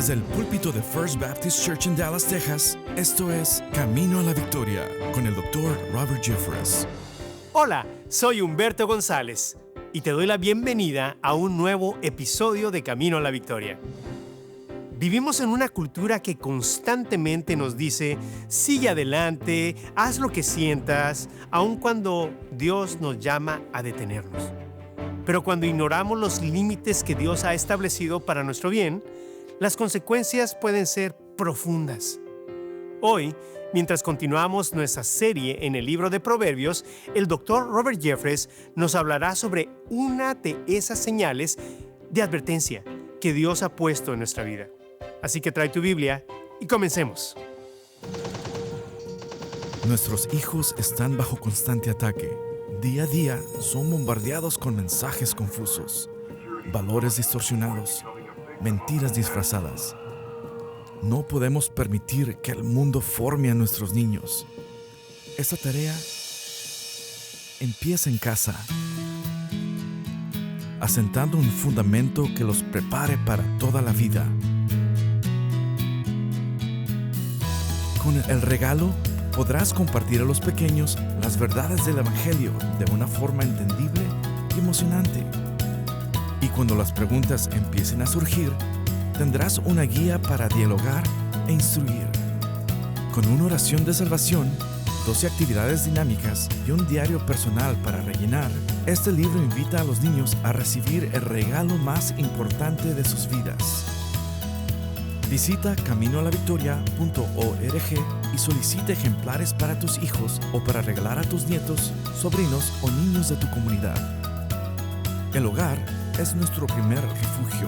Desde el púlpito de First Baptist Church en Dallas, Texas, esto es Camino a la Victoria con el Dr. Robert Jeffress. Hola, soy Humberto González y te doy la bienvenida a un nuevo episodio de Camino a la Victoria. Vivimos en una cultura que constantemente nos dice, sigue adelante, haz lo que sientas, aun cuando Dios nos llama a detenernos. Pero cuando ignoramos los límites que Dios ha establecido para nuestro bien, las consecuencias pueden ser profundas. Hoy, mientras continuamos nuestra serie en el libro de Proverbios, el Dr. Robert Jeffress nos hablará sobre una de esas señales de advertencia que Dios ha puesto en nuestra vida. Así que trae tu Biblia y comencemos. Nuestros hijos están bajo constante ataque. Día a día son bombardeados con mensajes confusos, valores distorsionados, mentiras disfrazadas. No podemos permitir que el mundo forme a nuestros niños. Esta tarea empieza en casa, asentando un fundamento que los prepare para toda la vida. Con el regalo podrás compartir a los pequeños las verdades del Evangelio de una forma entendible y emocionante. Y cuando las preguntas empiecen a surgir, tendrás una guía para dialogar e instruir. Con una oración de salvación, 12 actividades dinámicas y un diario personal para rellenar, este libro invita a los niños a recibir el regalo más importante de sus vidas. Visita caminoalavictoria.org y solicita ejemplares para tus hijos o para regalar a tus nietos, sobrinos o niños de tu comunidad. El hogar es nuestro primer refugio.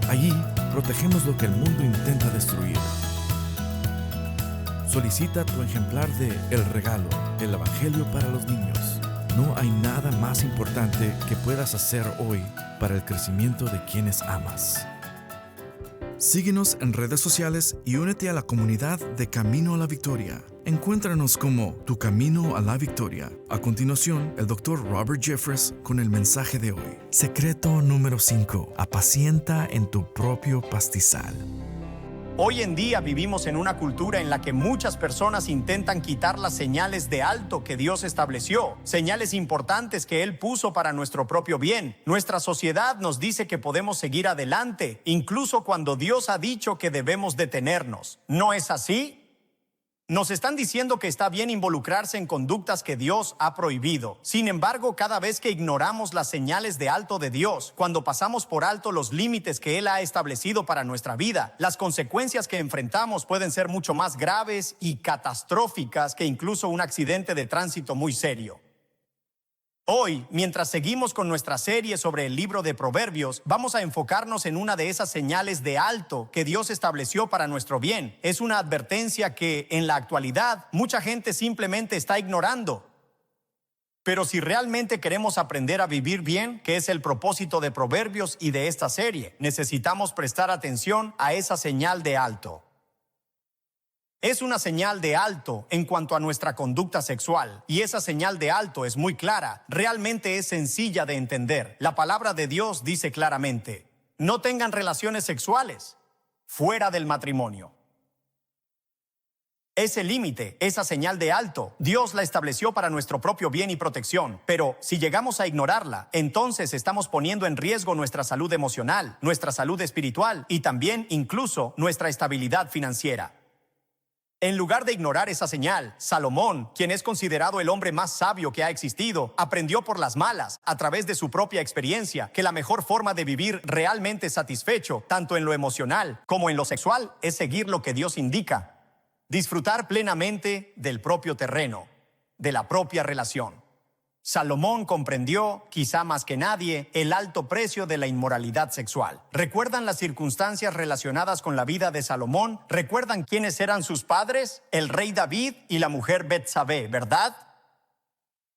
Allí protegemos lo que el mundo intenta destruir. Solicita tu ejemplar de El Regalo, el Evangelio para los niños. No hay nada más importante que puedas hacer hoy para el crecimiento de quienes amas. Síguenos en redes sociales y únete a la comunidad de Camino a la Victoria. Encuéntranos como Tu Camino a la Victoria. A continuación, el Dr. Robert Jeffress con el mensaje de hoy. Secreto número 5. Apacienta en tu propio pastizal. Hoy en día vivimos en una cultura en la que muchas personas intentan quitar las señales de alto que Dios estableció, señales importantes que Él puso para nuestro propio bien. Nuestra sociedad nos dice que podemos seguir adelante, incluso cuando Dios ha dicho que debemos detenernos. ¿No es así? Nos están diciendo que está bien involucrarse en conductas que Dios ha prohibido. Sin embargo, cada vez que ignoramos las señales de alto de Dios, cuando pasamos por alto los límites que Él ha establecido para nuestra vida, las consecuencias que enfrentamos pueden ser mucho más graves y catastróficas que incluso un accidente de tránsito muy serio. Hoy, mientras seguimos con nuestra serie sobre el libro de Proverbios, vamos a enfocarnos en una de esas señales de alto que Dios estableció para nuestro bien. Es una advertencia que, en la actualidad, mucha gente simplemente está ignorando. Pero si realmente queremos aprender a vivir bien, que es el propósito de Proverbios y de esta serie, necesitamos prestar atención a esa señal de alto. Es una señal de alto en cuanto a nuestra conducta sexual, y esa señal de alto es muy clara, realmente es sencilla de entender. La palabra de Dios dice claramente: no tengan relaciones sexuales fuera del matrimonio. Ese límite, esa señal de alto, Dios la estableció para nuestro propio bien y protección, pero si llegamos a ignorarla, entonces estamos poniendo en riesgo nuestra salud emocional, nuestra salud espiritual y también incluso nuestra estabilidad financiera. En lugar de ignorar esa señal, Salomón, quien es considerado el hombre más sabio que ha existido, aprendió por las malas, a través de su propia experiencia, que la mejor forma de vivir realmente satisfecho, tanto en lo emocional como en lo sexual, es seguir lo que Dios indica. Disfrutar plenamente del propio terreno, de la propia relación. Salomón comprendió, quizá más que nadie, el alto precio de la inmoralidad sexual. ¿Recuerdan las circunstancias relacionadas con la vida de Salomón? ¿Recuerdan quiénes eran sus padres? El rey David y la mujer Betsabé, ¿verdad?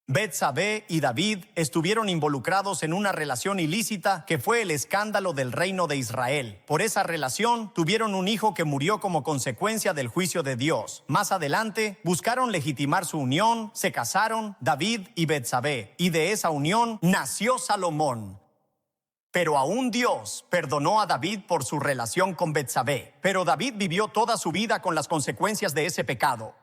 Betsabé y David estuvieron involucrados en una relación ilícita que fue el escándalo del reino de Israel. Por esa relación tuvieron un hijo que murió como consecuencia del juicio de Dios. Más adelante buscaron legitimar su unión, se casaron David y Betsabé, y de esa unión nació Salomón. Pero aún Dios perdonó a David por su relación con Betsabé. Pero David vivió toda su vida con las consecuencias de ese pecado.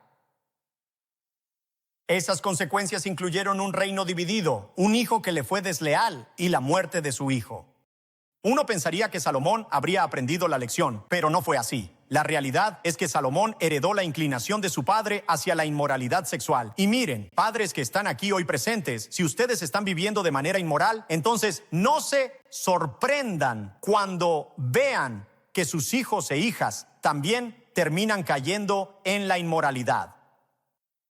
Esas consecuencias incluyeron un reino dividido, un hijo que le fue desleal y la muerte de su hijo. Uno pensaría que Salomón habría aprendido la lección, pero no fue así. La realidad es que Salomón heredó la inclinación de su padre hacia la inmoralidad sexual. Y miren, padres que están aquí hoy presentes, si ustedes están viviendo de manera inmoral, entonces no se sorprendan cuando vean que sus hijos e hijas también terminan cayendo en la inmoralidad.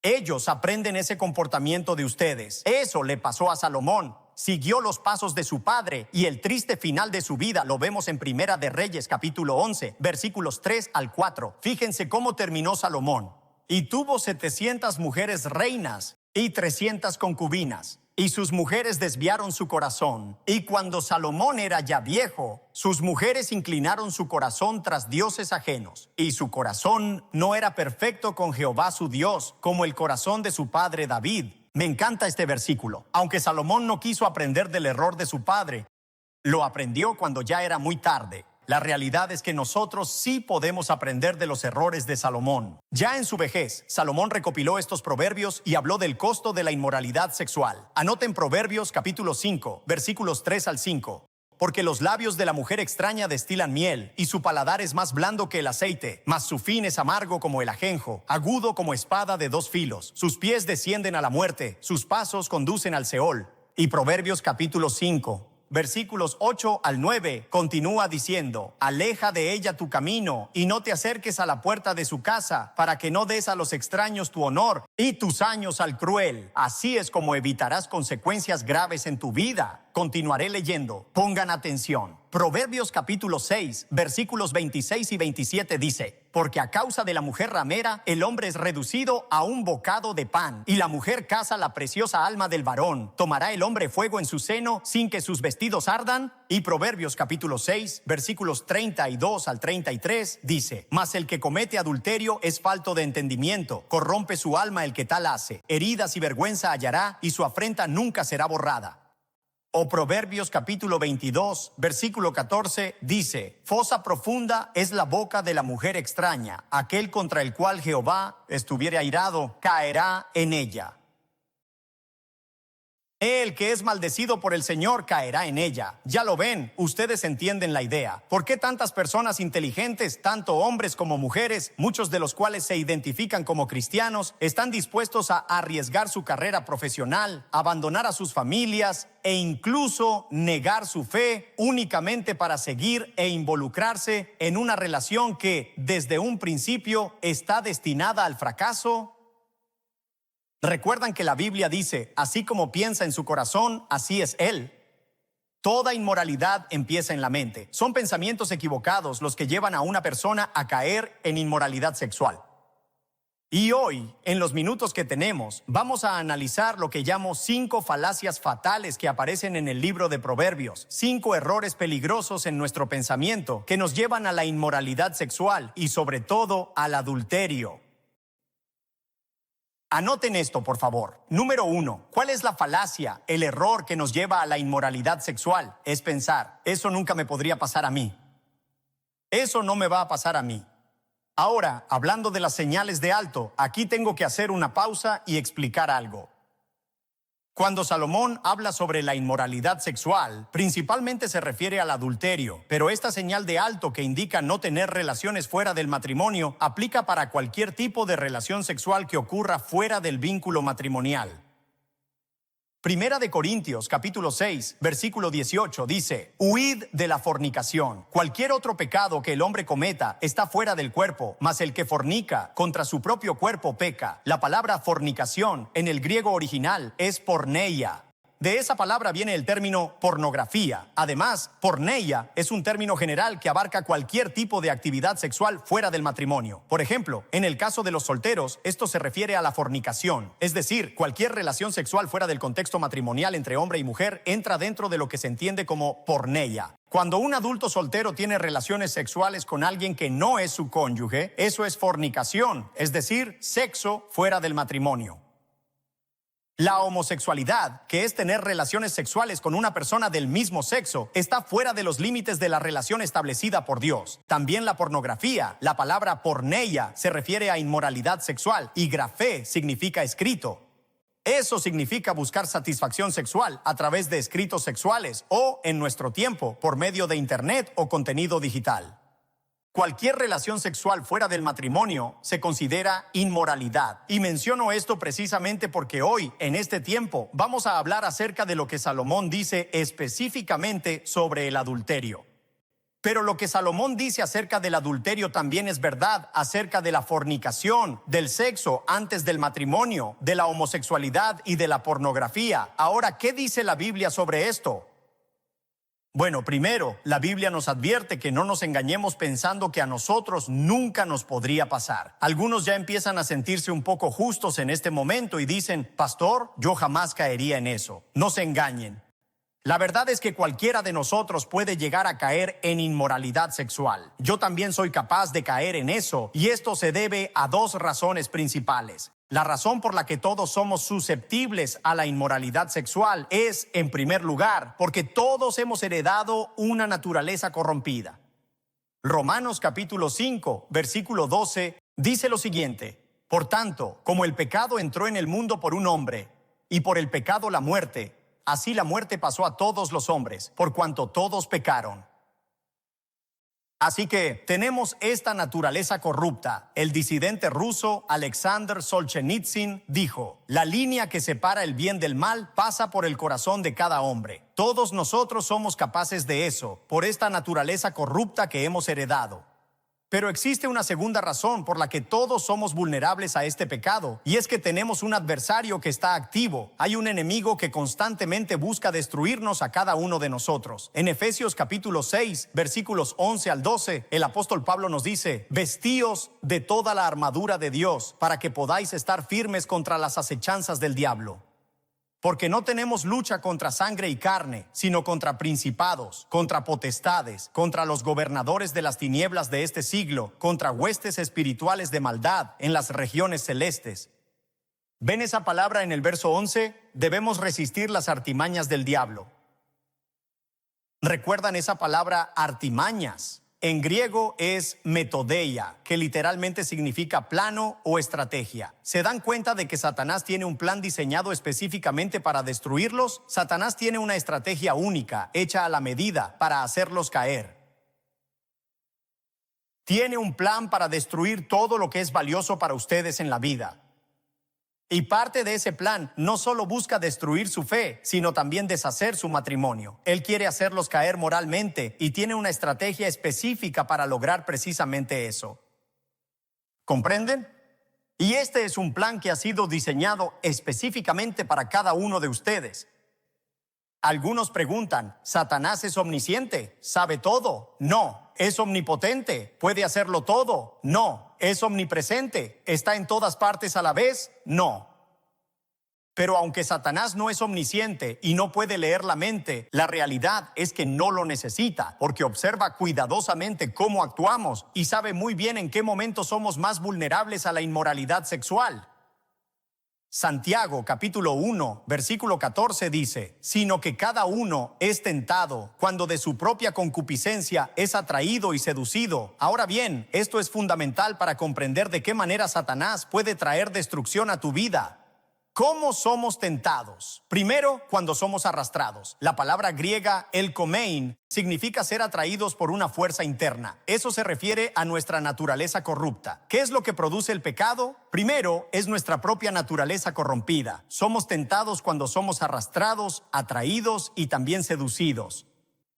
Ellos aprenden ese comportamiento de ustedes. Eso le pasó a Salomón. Siguió los pasos de su padre y el triste final de su vida lo vemos en Primera de Reyes capítulo 11, versículos 3 al 4. Fíjense cómo terminó Salomón. Y tuvo 700 mujeres reinas y 300 concubinas. Y sus mujeres desviaron su corazón. Y cuando Salomón era ya viejo, sus mujeres inclinaron su corazón tras dioses ajenos. Y su corazón no era perfecto con Jehová su Dios, como el corazón de su padre David. Me encanta este versículo. Aunque Salomón no quiso aprender del error de su padre, lo aprendió cuando ya era muy tarde. La realidad es que nosotros sí podemos aprender de los errores de Salomón. Ya en su vejez, Salomón recopiló estos proverbios y habló del costo de la inmoralidad sexual. Anoten Proverbios capítulo 5, versículos 3 al 5. Porque los labios de la mujer extraña destilan miel, y su paladar es más blando que el aceite, mas su fin es amargo como el ajenjo, agudo como espada de dos filos. Sus pies descienden a la muerte, sus pasos conducen al Seol. Y Proverbios capítulo 5, versículos 8 al 9, continúa diciendo: aleja de ella tu camino, y no te acerques a la puerta de su casa, para que no des a los extraños tu honor, y tus años al cruel. Así es como evitarás consecuencias graves en tu vida. Continuaré leyendo. Pongan atención. Proverbios capítulo 6, versículos 26 y 27 dice: porque a causa de la mujer ramera, el hombre es reducido a un bocado de pan, y la mujer caza la preciosa alma del varón. ¿Tomará el hombre fuego en su seno sin que sus vestidos ardan? Y Proverbios capítulo 6, versículos 32 al 33 dice: mas el que comete adulterio es falto de entendimiento, corrompe su alma el que tal hace. Heridas y vergüenza hallará, y su afrenta nunca será borrada. O Proverbios capítulo 22, versículo 14 dice: fosa profunda es la boca de la mujer extraña, aquel contra el cual Jehová estuviere airado, caerá en ella. El que es maldecido por el Señor caerá en ella. Ya lo ven, ustedes entienden la idea. ¿Por qué tantas personas inteligentes, tanto hombres como mujeres, muchos de los cuales se identifican como cristianos, están dispuestos a arriesgar su carrera profesional, abandonar a sus familias e incluso negar su fe únicamente para seguir e involucrarse en una relación que desde un principio está destinada al fracaso? ¿Recuerdan que la Biblia dice: así como piensa en su corazón, así es él? Toda inmoralidad empieza en la mente. Son pensamientos equivocados los que llevan a una persona a caer en inmoralidad sexual. Y hoy, en los minutos que tenemos, vamos a analizar lo que llamo 5 falacias fatales que aparecen en el libro de Proverbios. 5 errores peligrosos en nuestro pensamiento que nos llevan a la inmoralidad sexual y sobre todo al adulterio. Anoten esto, por favor. Número 1. ¿Cuál es la falacia, el error que nos lleva a la inmoralidad sexual? Es pensar: eso nunca me podría pasar a mí. Eso no me va a pasar a mí. Ahora, hablando de las señales de alto, aquí tengo que hacer una pausa y explicar algo. Cuando Salomón habla sobre la inmoralidad sexual, principalmente se refiere al adulterio, pero esta señal de alto que indica no tener relaciones fuera del matrimonio aplica para cualquier tipo de relación sexual que ocurra fuera del vínculo matrimonial. Primera de Corintios capítulo 6, versículo 18 dice: huid de la fornicación. Cualquier otro pecado que el hombre cometa está fuera del cuerpo, mas el que fornica contra su propio cuerpo peca. La palabra fornicación en el griego original es porneia. De esa palabra viene el término pornografía. Además, porneia es un término general que abarca cualquier tipo de actividad sexual fuera del matrimonio. Por ejemplo, en el caso de los solteros, esto se refiere a la fornicación. Es decir, cualquier relación sexual fuera del contexto matrimonial entre hombre y mujer entra dentro de lo que se entiende como porneia. Cuando un adulto soltero tiene relaciones sexuales con alguien que no es su cónyuge, eso es fornicación, es decir, sexo fuera del matrimonio. La homosexualidad, que es tener relaciones sexuales con una persona del mismo sexo, está fuera de los límites de la relación establecida por Dios. También la pornografía, la palabra porneia, se refiere a inmoralidad sexual y grafé significa escrito. Eso significa buscar satisfacción sexual a través de escritos sexuales o, en nuestro tiempo, por medio de internet o contenido digital. Cualquier relación sexual fuera del matrimonio se considera inmoralidad. Y menciono esto precisamente porque hoy, en este tiempo, vamos a hablar acerca de lo que Salomón dice específicamente sobre el adulterio. Pero lo que Salomón dice acerca del adulterio también es verdad acerca de la fornicación, del sexo antes del matrimonio, de la homosexualidad y de la pornografía. Ahora, ¿qué dice la Biblia sobre esto? Bueno, primero, la Biblia nos advierte que no nos engañemos pensando que a nosotros nunca nos podría pasar. Algunos ya empiezan a sentirse un poco justos en este momento y dicen, pastor, yo jamás caería en eso. No se engañen. La verdad es que cualquiera de nosotros puede llegar a caer en inmoralidad sexual. Yo también soy capaz de caer en eso, y esto se debe a dos razones principales. La razón por la que todos somos susceptibles a la inmoralidad sexual es, en primer lugar, porque todos hemos heredado una naturaleza corrompida. Romanos capítulo 5, versículo 12, dice lo siguiente: por tanto, como el pecado entró en el mundo por un hombre, y por el pecado la muerte, así la muerte pasó a todos los hombres, por cuanto todos pecaron. Así que tenemos esta naturaleza corrupta. El disidente ruso Alexander Solzhenitsyn dijo: la línea que separa el bien del mal pasa por el corazón de cada hombre. Todos nosotros somos capaces de eso, por esta naturaleza corrupta que hemos heredado. Pero existe una segunda razón por la que todos somos vulnerables a este pecado, y es que tenemos un adversario que está activo. Hay un enemigo que constantemente busca destruirnos a cada uno de nosotros. En Efesios capítulo 6, versículos 11 al 12, el apóstol Pablo nos dice: vestíos de toda la armadura de Dios, para que podáis estar firmes contra las acechanzas del diablo. Porque no tenemos lucha contra sangre y carne, sino contra principados, contra potestades, contra los gobernadores de las tinieblas de este siglo, contra huestes espirituales de maldad en las regiones celestes. ¿Ven esa palabra en el verso 11? Debemos resistir las artimañas del diablo. ¿Recuerdan esa palabra artimañas? En griego es metodeia, que literalmente significa plano o estrategia. ¿Se dan cuenta de que Satanás tiene un plan diseñado específicamente para destruirlos? Satanás tiene una estrategia única, hecha a la medida, para hacerlos caer. Tiene un plan para destruir todo lo que es valioso para ustedes en la vida. Y parte de ese plan no solo busca destruir su fe, sino también deshacer su matrimonio. Él quiere hacerlos caer moralmente y tiene una estrategia específica para lograr precisamente eso. ¿Comprenden? Y este es un plan que ha sido diseñado específicamente para cada uno de ustedes. Algunos preguntan, ¿Satanás es omnisciente? ¿Sabe todo? No. ¿Es omnipotente? ¿Puede hacerlo todo? No. ¿Es omnipresente? ¿Está en todas partes a la vez? No. Pero aunque Satanás no es omnisciente y no puede leer la mente, la realidad es que no lo necesita, porque observa cuidadosamente cómo actuamos y sabe muy bien en qué momento somos más vulnerables a la inmoralidad sexual. Santiago capítulo 1, versículo 14 dice: sino que cada uno es tentado cuando de su propia concupiscencia es atraído y seducido. Ahora bien, esto es fundamental para comprender de qué manera Satanás puede traer destrucción a tu vida. ¿Cómo somos tentados? Primero, cuando somos arrastrados. La palabra griega elkomein significa ser atraídos por una fuerza interna. Eso se refiere a nuestra naturaleza corrupta. ¿Qué es lo que produce el pecado? Primero, es nuestra propia naturaleza corrompida. Somos tentados cuando somos arrastrados, atraídos y también seducidos.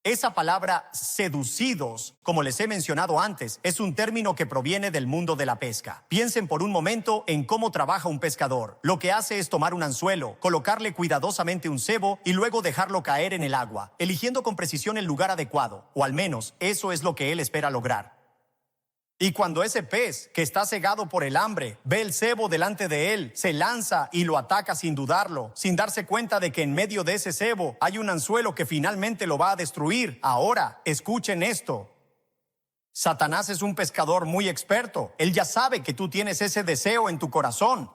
Esa palabra seducidos, como les he mencionado antes, es un término que proviene del mundo de la pesca. Piensen por un momento en cómo trabaja un pescador. Lo que hace es tomar un anzuelo, colocarle cuidadosamente un cebo y luego dejarlo caer en el agua, eligiendo con precisión el lugar adecuado, o al menos eso es lo que él espera lograr. Y cuando ese pez, que está cegado por el hambre, ve el cebo delante de él, se lanza y lo ataca sin dudarlo, sin darse cuenta de que en medio de ese cebo hay un anzuelo que finalmente lo va a destruir. Ahora, escuchen esto. Satanás es un pescador muy experto. Él ya sabe que tú tienes ese deseo en tu corazón.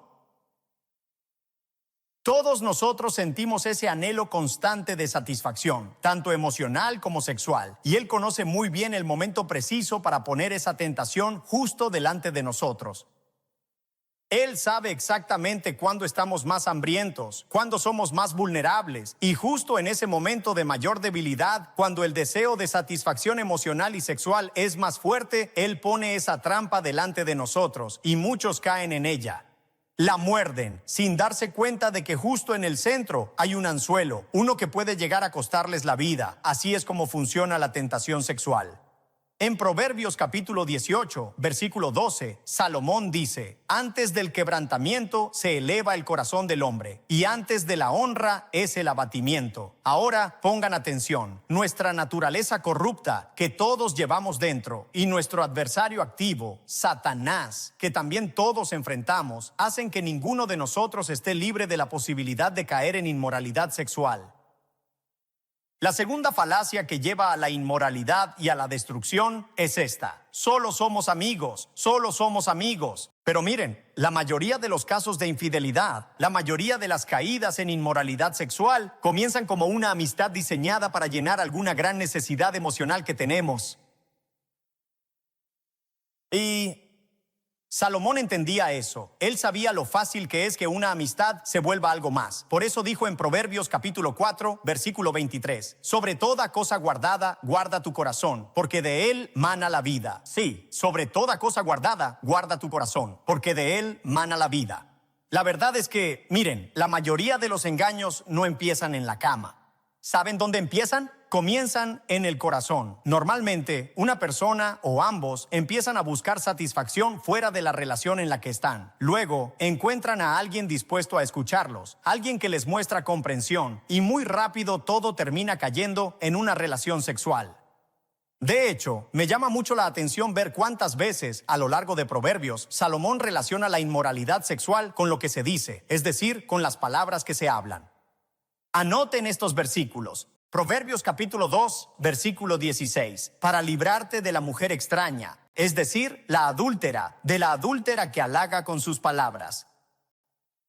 Todos nosotros sentimos ese anhelo constante de satisfacción, tanto emocional como sexual, y Él conoce muy bien el momento preciso para poner esa tentación justo delante de nosotros. Él sabe exactamente cuándo estamos más hambrientos, cuándo somos más vulnerables, y justo en ese momento de mayor debilidad, cuando el deseo de satisfacción emocional y sexual es más fuerte, Él pone esa trampa delante de nosotros, y muchos caen en ella. La muerden, sin darse cuenta de que justo en el centro hay un anzuelo, uno que puede llegar a costarles la vida. Así es como funciona la tentación sexual. En Proverbios capítulo 18, versículo 12, Salomón dice: antes del quebrantamiento se eleva el corazón del hombre, y antes de la honra es el abatimiento. Ahora pongan atención, nuestra naturaleza corrupta que todos llevamos dentro, y nuestro adversario activo, Satanás, que también todos enfrentamos, hacen que ninguno de nosotros esté libre de la posibilidad de caer en inmoralidad sexual. La segunda falacia que lleva a la inmoralidad y a la destrucción es esta: solo somos amigos, solo somos amigos. Pero miren, la mayoría de los casos de infidelidad, la mayoría de las caídas en inmoralidad sexual comienzan como una amistad diseñada para llenar alguna gran necesidad emocional que tenemos. Y Salomón entendía eso. Él sabía lo fácil que es que una amistad se vuelva algo más. Por eso dijo en Proverbios capítulo 4, versículo 23: sobre toda cosa guardada, guarda tu corazón, porque de él mana la vida. Sí, sobre toda cosa guardada, guarda tu corazón, porque de él mana la vida. La verdad es que, miren, la mayoría de los engaños no empiezan en la cama. ¿Saben dónde empiezan? Comienzan en el corazón. Normalmente, una persona o ambos empiezan a buscar satisfacción fuera de la relación en la que están. Luego, encuentran a alguien dispuesto a escucharlos, alguien que les muestra comprensión, y muy rápido todo termina cayendo en una relación sexual. De hecho, me llama mucho la atención ver cuántas veces, a lo largo de Proverbios, Salomón relaciona la inmoralidad sexual con lo que se dice, es decir, con las palabras que se hablan. Anoten estos versículos. Proverbios capítulo 2, versículo 16. Para librarte de la mujer extraña, es decir, la adúltera, de la adúltera que halaga con sus palabras.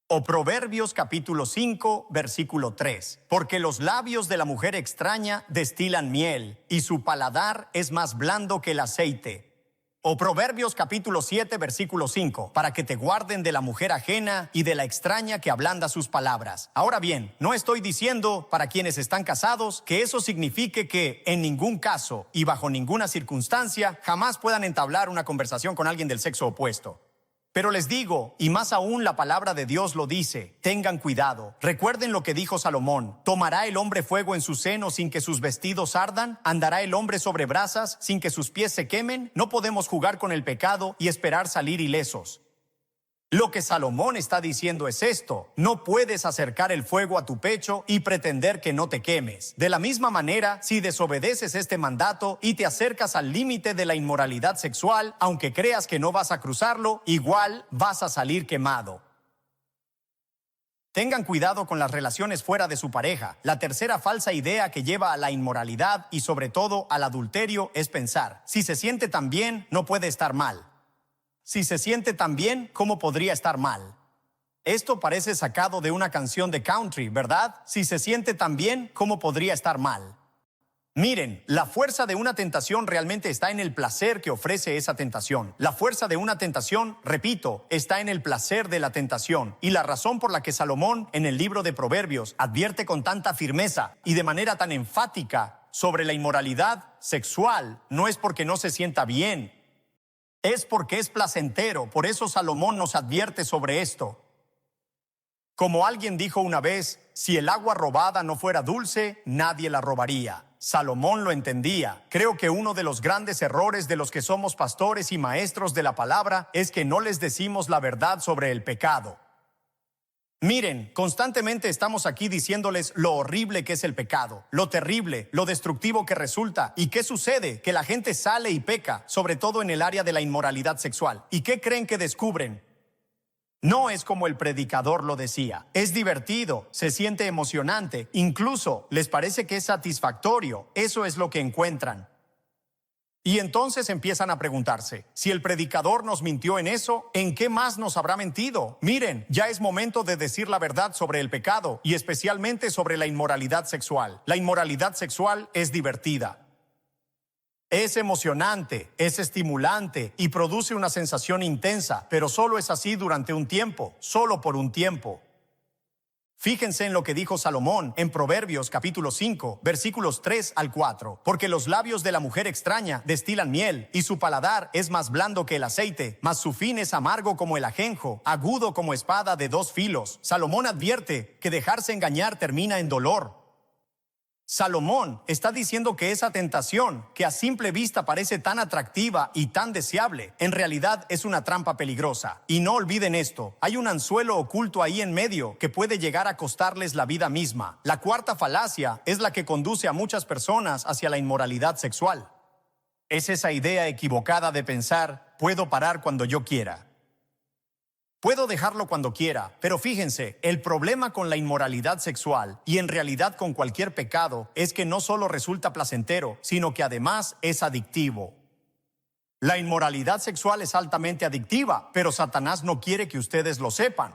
O Proverbios capítulo 5, versículo 3. Porque los labios de la mujer extraña destilan miel, y su paladar es más blando que el aceite. O Proverbios capítulo 7, versículo 5, para que te guarden de la mujer ajena y de la extraña que ablanda sus palabras. Ahora bien, no estoy diciendo, para quienes están casados, que eso signifique que en ningún caso y bajo ninguna circunstancia jamás puedan entablar una conversación con alguien del sexo opuesto. Pero les digo, y más aún la palabra de Dios lo dice: tengan cuidado. Recuerden lo que dijo Salomón: ¿tomará el hombre fuego en su seno sin que sus vestidos ardan? ¿Andará el hombre sobre brasas sin que sus pies se quemen? No podemos jugar con el pecado y esperar salir ilesos. Lo que Salomón está diciendo es esto: no puedes acercar el fuego a tu pecho y pretender que no te quemes. De la misma manera, si desobedeces este mandato y te acercas al límite de la inmoralidad sexual, aunque creas que no vas a cruzarlo, igual vas a salir quemado. Tengan cuidado con las relaciones fuera de su pareja. La tercera falsa idea que lleva a la inmoralidad y sobre todo al adulterio es pensar: si se siente tan bien, no puede estar mal. Si se siente tan bien, ¿cómo podría estar mal? Esto parece sacado de una canción de country, ¿verdad? Si se siente tan bien, ¿cómo podría estar mal? Miren, la fuerza de una tentación realmente está en el placer que ofrece esa tentación. La fuerza de una tentación, repito, está en el placer de la tentación. Y la razón por la que Salomón, en el libro de Proverbios, advierte con tanta firmeza y de manera tan enfática sobre la inmoralidad sexual, no es porque no se sienta bien, es porque es placentero. Por eso Salomón nos advierte sobre esto. Como alguien dijo una vez: si el agua robada no fuera dulce, nadie la robaría. Salomón lo entendía. Creo que uno de los grandes errores de los que somos pastores y maestros de la palabra es que no les decimos la verdad sobre el pecado. Miren, constantemente estamos aquí diciéndoles lo horrible que es el pecado, lo terrible, lo destructivo que resulta. ¿Y qué sucede? Que la gente sale y peca, sobre todo en el área de la inmoralidad sexual. ¿Y qué creen que descubren? No es como el predicador lo decía. Es divertido, se siente emocionante, incluso les parece que es satisfactorio. Eso es lo que encuentran. Y entonces empiezan a preguntarse, si el predicador nos mintió en eso, ¿en qué más nos habrá mentido? Miren, ya es momento de decir la verdad sobre el pecado y especialmente sobre la inmoralidad sexual. La inmoralidad sexual es divertida. Es emocionante, es estimulante y produce una sensación intensa, pero solo es así durante un tiempo, solo por un tiempo. Fíjense en lo que dijo Salomón en Proverbios capítulo 5, versículos 3 al 4. Porque los labios de la mujer extraña destilan miel, y su paladar es más blando que el aceite, mas su fin es amargo como el ajenjo, agudo como espada de dos filos. Salomón advierte que dejarse engañar termina en dolor. Salomón está diciendo que esa tentación, que a simple vista parece tan atractiva y tan deseable, en realidad es una trampa peligrosa. Y no olviden esto, hay un anzuelo oculto ahí en medio que puede llegar a costarles la vida misma. La cuarta falacia es la que conduce a muchas personas hacia la inmoralidad sexual. Es esa idea equivocada de pensar, puedo parar cuando yo quiera. Puedo dejarlo cuando quiera, pero fíjense, el problema con la inmoralidad sexual y en realidad con cualquier pecado es que no solo resulta placentero, sino que además es adictivo. La inmoralidad sexual es altamente adictiva, pero Satanás no quiere que ustedes lo sepan.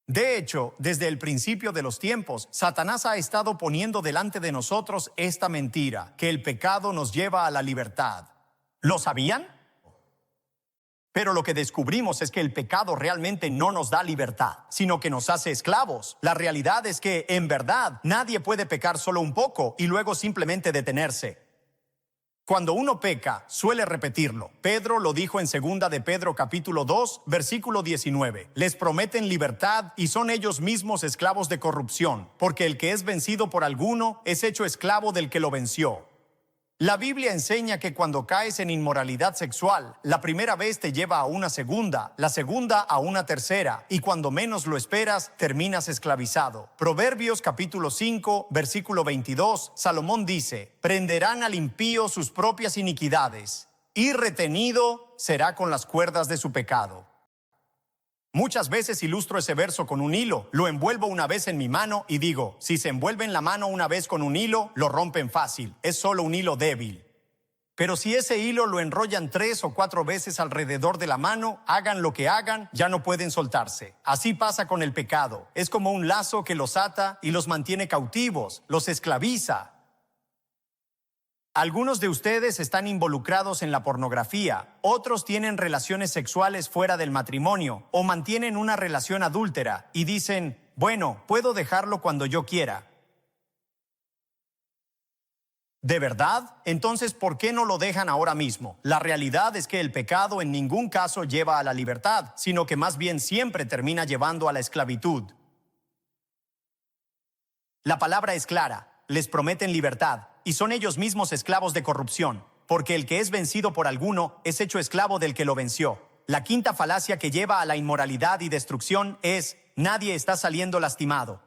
De hecho, desde el principio de los tiempos, Satanás ha estado poniendo delante de nosotros esta mentira, que el pecado nos lleva a la libertad. ¿Lo sabían? Pero lo que descubrimos es que el pecado realmente no nos da libertad, sino que nos hace esclavos. La realidad es que, en verdad, nadie puede pecar solo un poco y luego simplemente detenerse. Cuando uno peca, suele repetirlo. Pedro lo dijo en 2 de Pedro capítulo 2, versículo 19. Les prometen libertad y son ellos mismos esclavos de corrupción, porque el que es vencido por alguno es hecho esclavo del que lo venció. La Biblia enseña que cuando caes en inmoralidad sexual, la primera vez te lleva a una segunda, la segunda a una tercera, y cuando menos lo esperas, terminas esclavizado. Proverbios capítulo 5, versículo 22, Salomón dice, prenderán al impío sus propias iniquidades, y retenido será con las cuerdas de su pecado. Muchas veces ilustro ese verso con un hilo, lo envuelvo una vez en mi mano y digo, si se envuelve en la mano una vez con un hilo, lo rompen fácil, es solo un hilo débil. Pero si ese hilo lo enrollan 3 o 4 veces alrededor de la mano, hagan lo que hagan, ya no pueden soltarse. Así pasa con el pecado, es como un lazo que los ata y los mantiene cautivos, los esclaviza. Algunos de ustedes están involucrados en la pornografía, otros tienen relaciones sexuales fuera del matrimonio o mantienen una relación adúltera y dicen, bueno, puedo dejarlo cuando yo quiera. ¿De verdad? Entonces, ¿por qué no lo dejan ahora mismo? La realidad es que el pecado en ningún caso lleva a la libertad, sino que más bien siempre termina llevando a la esclavitud. La palabra es clara, les prometen libertad. Y son ellos mismos esclavos de corrupción, porque el que es vencido por alguno es hecho esclavo del que lo venció. La quinta falacia que lleva a la inmoralidad y destrucción es, nadie está saliendo lastimado.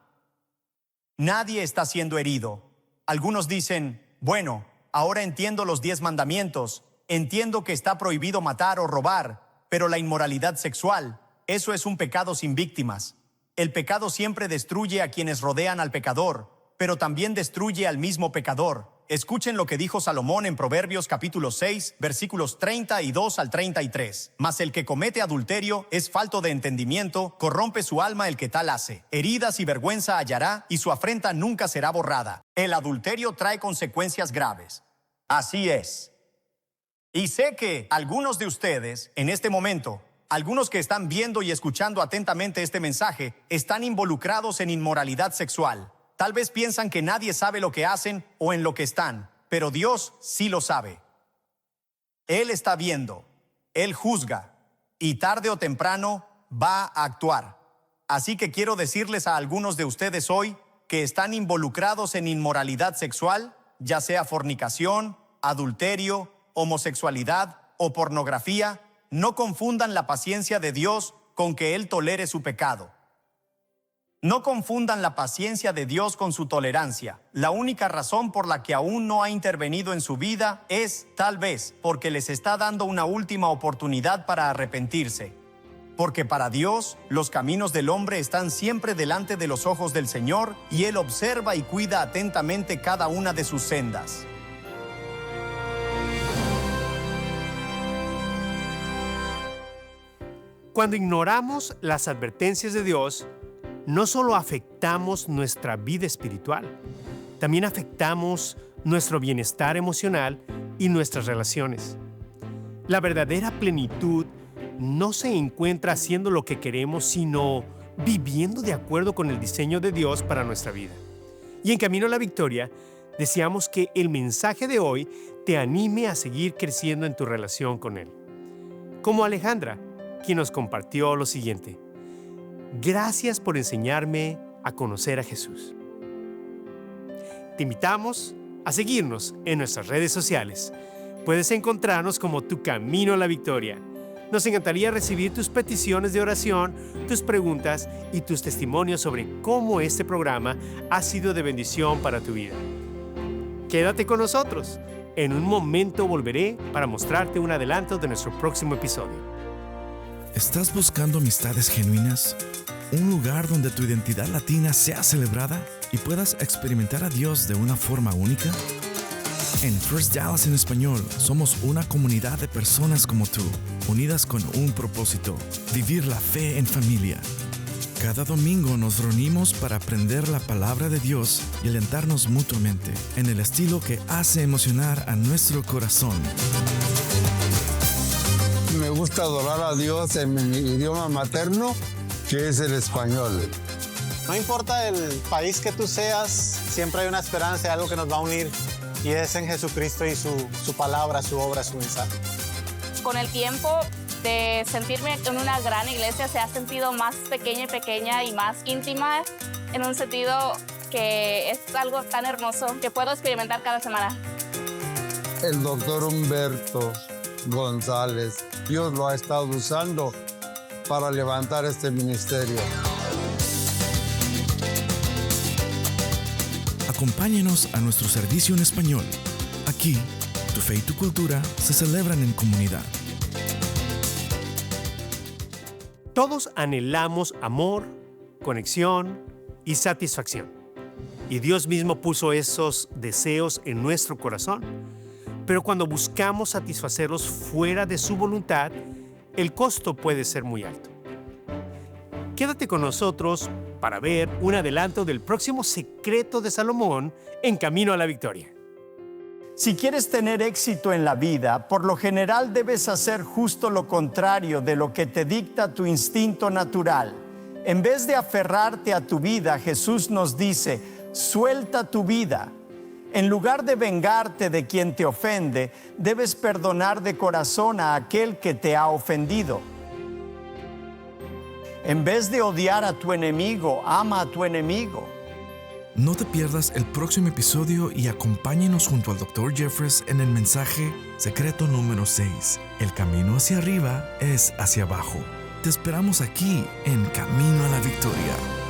Nadie está siendo herido. Algunos dicen, bueno, ahora entiendo los 10 mandamientos, entiendo que está prohibido matar o robar, pero la inmoralidad sexual, eso es un pecado sin víctimas. El pecado siempre destruye a quienes rodean al pecador, pero también destruye al mismo pecador. Escuchen lo que dijo Salomón en Proverbios capítulo 6, versículos 32 al 33. Mas el que comete adulterio es falto de entendimiento, corrompe su alma el que tal hace. Heridas y vergüenza hallará, y su afrenta nunca será borrada. El adulterio trae consecuencias graves. Así es. Y sé que algunos de ustedes, en este momento, algunos que están viendo y escuchando atentamente este mensaje, están involucrados en inmoralidad sexual. Tal vez piensan que nadie sabe lo que hacen o en lo que están, pero Dios sí lo sabe. Él está viendo, Él juzga y tarde o temprano va a actuar. Así que quiero decirles a algunos de ustedes hoy que están involucrados en inmoralidad sexual, ya sea fornicación, adulterio, homosexualidad o pornografía, no confundan la paciencia de Dios con que Él tolere su pecado. No confundan la paciencia de Dios con su tolerancia. La única razón por la que aún no ha intervenido en su vida es, tal vez, porque les está dando una última oportunidad para arrepentirse. Porque para Dios, los caminos del hombre están siempre delante de los ojos del Señor y Él observa y cuida atentamente cada una de sus sendas. Cuando ignoramos las advertencias de Dios, no solo afectamos nuestra vida espiritual, también afectamos nuestro bienestar emocional y nuestras relaciones. La verdadera plenitud no se encuentra haciendo lo que queremos, sino viviendo de acuerdo con el diseño de Dios para nuestra vida. Y en Camino a la Victoria, deseamos que el mensaje de hoy te anime a seguir creciendo en tu relación con Él. Como Alejandra, quien nos compartió lo siguiente: gracias por enseñarme a conocer a Jesús. Te invitamos a seguirnos en nuestras redes sociales. Puedes encontrarnos como Tu Camino a la Victoria. Nos encantaría recibir tus peticiones de oración, tus preguntas y tus testimonios sobre cómo este programa ha sido de bendición para tu vida. Quédate con nosotros. En un momento volveré para mostrarte un adelanto de nuestro próximo episodio. ¿Estás buscando amistades genuinas? ¿Un lugar donde tu identidad latina sea celebrada y puedas experimentar a Dios de una forma única? En First Dallas en español, somos una comunidad de personas como tú, unidas con un propósito: vivir la fe en familia. Cada domingo nos reunimos para aprender la palabra de Dios y alentarnos mutuamente en el estilo que hace emocionar a nuestro corazón. Me gusta adorar a Dios en mi idioma materno, que es el español. No importa el país que tú seas, siempre hay una esperanza, algo que nos va a unir, y es en Jesucristo y su palabra, su obra, su mensaje. Con el tiempo de sentirme en una gran iglesia, se ha sentido más pequeña y más íntima, en un sentido que es algo tan hermoso que puedo experimentar cada semana. El doctor Humberto González, Dios lo ha estado usando para levantar este ministerio. Acompáñenos a nuestro servicio en español. Aquí, tu fe y tu cultura se celebran en comunidad. Todos anhelamos amor, conexión y satisfacción. Y Dios mismo puso esos deseos en nuestro corazón. Pero cuando buscamos satisfacerlos fuera de su voluntad, el costo puede ser muy alto. Quédate con nosotros para ver un adelanto del próximo secreto de Salomón en Camino a la Victoria. Si quieres tener éxito en la vida, por lo general debes hacer justo lo contrario de lo que te dicta tu instinto natural. En vez de aferrarte a tu vida, Jesús nos dice: suelta tu vida. En lugar de vengarte de quien te ofende, debes perdonar de corazón a aquel que te ha ofendido. En vez de odiar a tu enemigo, ama a tu enemigo. No te pierdas el próximo episodio y acompáñenos junto al Dr. Jeffress en el mensaje secreto número 6. El camino hacia arriba es hacia abajo. Te esperamos aquí en Camino a la Victoria.